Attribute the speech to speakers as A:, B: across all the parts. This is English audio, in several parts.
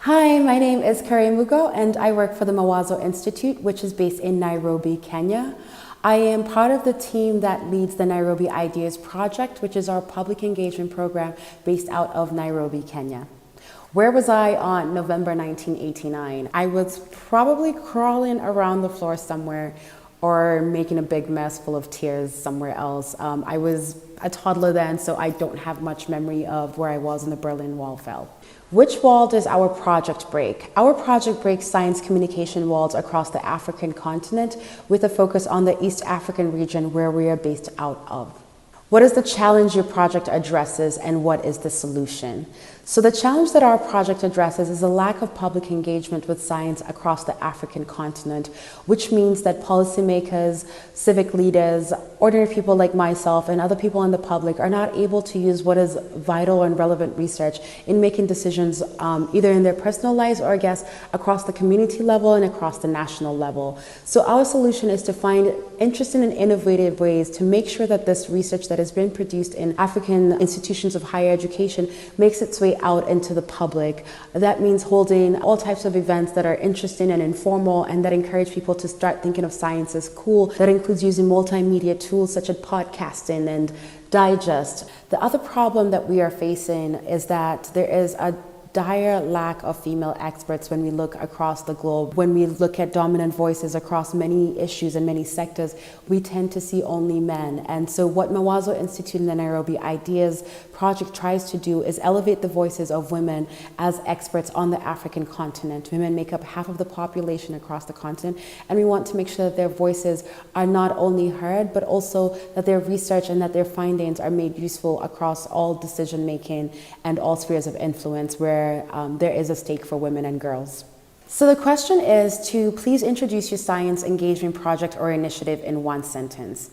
A: Hi, my name is Kari Mugo and I work for the Mawazo Institute, which is based in Nairobi, Kenya. I am part of the team that leads the Nairobi Ideas Project, which is our public engagement program based out of Nairobi, Kenya. Where was I on November 1989? I was probably crawling around the floor somewhere or making a big mess full of tears somewhere else. I was a toddler then, so I don't have much memory of where I was when the Berlin Wall fell. Which wall does our project break? Our project breaks science communication walls across the African continent with a focus on the East African region where we are based out of. What is the challenge your project addresses and what is the solution? So the challenge that our project addresses is a lack of public engagement with science across the African continent, which means that policymakers, civic leaders, ordinary people like myself and other people in the public are not able to use what is vital and relevant research in making decisions either in their personal lives or I guess across the community level and across the national level. So our solution is to find interesting and innovative ways to make sure that this research that has been produced in African institutions of higher education makes its way out into the public. That means holding all types of events that are interesting and informal and that encourage people to start thinking of science as cool. That includes using multimedia tools such as podcasting and digest. The other problem that we are facing is that there is a dire lack of female experts when we look across the globe. When we look at dominant voices across many issues and many sectors, we tend to see only men. And so what Mawazo Institute and the Nairobi Ideas Project tries to do is elevate the voices of women as experts on the African continent. Women make up half of the population across the continent, and we want to make sure that their voices are not only heard, but also that their research and that their findings are made useful across all decision making and all spheres of influence where there is a stake for women and girls. So the question is to please introduce your science engagement project or initiative in one sentence.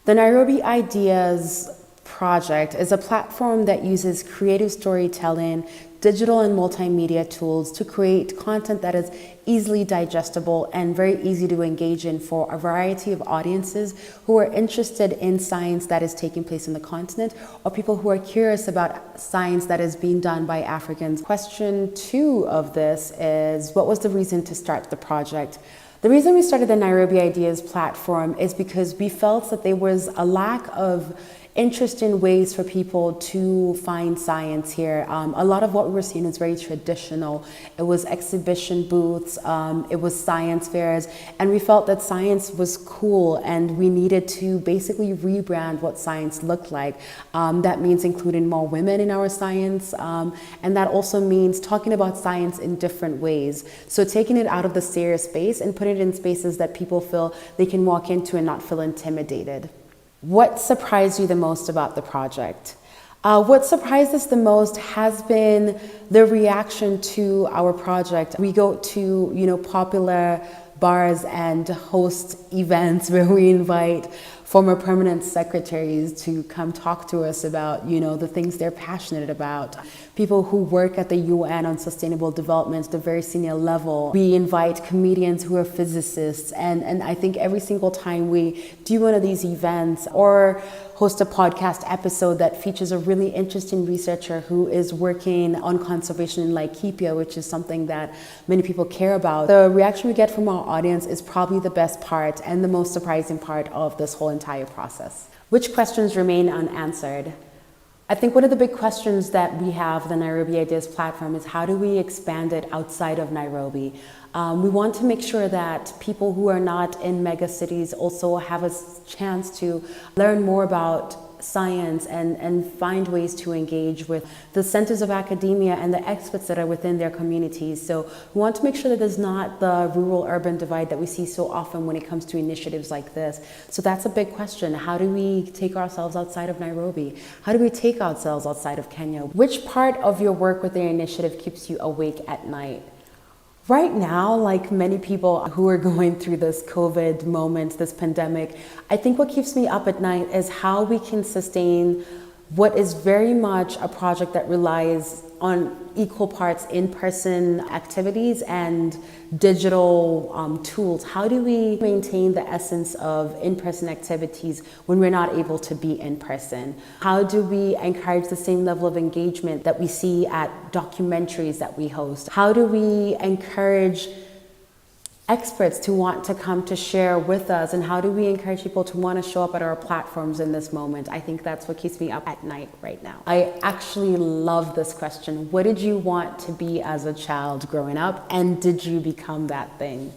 A: The Nairobi Ideas Project is a platform that uses creative storytelling, digital and multimedia tools to create content that is easily digestible and very easy to engage in for a variety of audiences who are interested in science that is taking place in the continent or people who are curious about science that is being done by Africans. Question 2 of this is, what was the reason to start the project? The reason we started the Nairobi Ideas platform is because we felt that there was a lack of interesting ways for people to find science here. A lot of what we were seeing is very traditional. It was exhibition booths, it was science fairs, and we felt that science was cool and we needed to basically rebrand what science looked like. That means including more women in our science, and that also means talking about science in different ways. So taking it out of the serious space and putting it in spaces that people feel they can walk into and not feel intimidated. What surprised you the most about the project? What surprised us the most has been the reaction to our project. We go to, popular bars and host events where we invite former permanent secretaries to come talk to us about, the things they're passionate about. People who work at the UN on sustainable development, the very senior level. We invite comedians who are physicists. And I think every single time we do one of these events or host a podcast episode that features a really interesting researcher who is working on conservation in Laikipia, which is something that many people care about, the reaction we get from our audience is probably the best part and the most surprising part of this whole entire process. Which questions remain unanswered? I think one of the big questions that we have, the Nairobi Ideas platform, is how do we expand it outside of Nairobi? We want to make sure that people who are not in mega cities also have a chance to learn more about science and find ways to engage with the centers of academia and the experts that are within their communities. So we want to make sure that there's not the rural-urban divide that we see so often when it comes to initiatives like this. So that's a big question. How do we take ourselves outside of Nairobi? How do we take ourselves outside of Kenya? Which part of your work with the initiative keeps you awake at night? Right now, like many people who are going through this COVID moment, this pandemic, I think what keeps me up at night is how we can sustain what is very much a project that relies on equal parts in-person activities and digital tools. How do we maintain the essence of in-person activities when we're not able to be in person? How do we encourage the same level of engagement that we see at documentaries that we host? How do we encourage experts to want to come to share with us, and how do we encourage people to want to show up at our platforms in this moment? I think that's what keeps me up at night right now. I actually love this question. What did you want to be as a child growing up, and did you become that thing?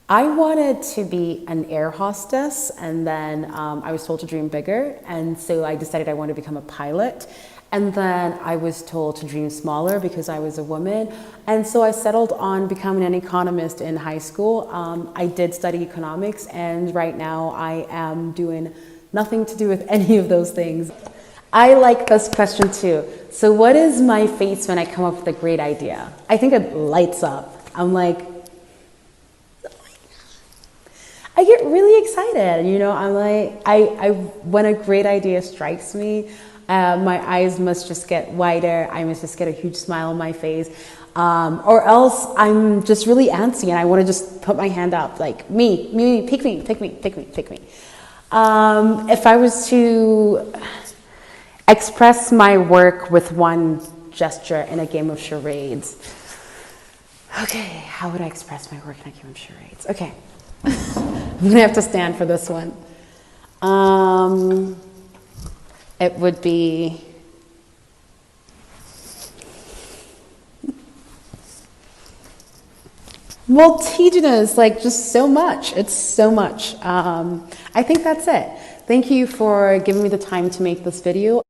A: I wanted to be an air hostess, and then I was told to dream bigger, and so I decided I wanted to become a pilot. And then I was told to dream smaller because I was a woman. And so I settled on becoming an economist in high school. I did study economics, and right now I am doing nothing to do with any of those things. I like this question too. So what is my face when I come up with a great idea? I think it lights up. I'm like, I get really excited, you know. I'm like, when a great idea strikes me, my eyes must just get wider. I must just get a huge smile on my face. Or else I'm just really antsy and I want to just put my hand up like, me, pick me. If I was to express my work with one gesture in a game of charades. Okay, how would I express my work in a game of charades? Okay, I'm gonna have to stand for this one. It would be multitudinous, like just so much. It's so much. I think that's it. Thank you for giving me the time to make this video.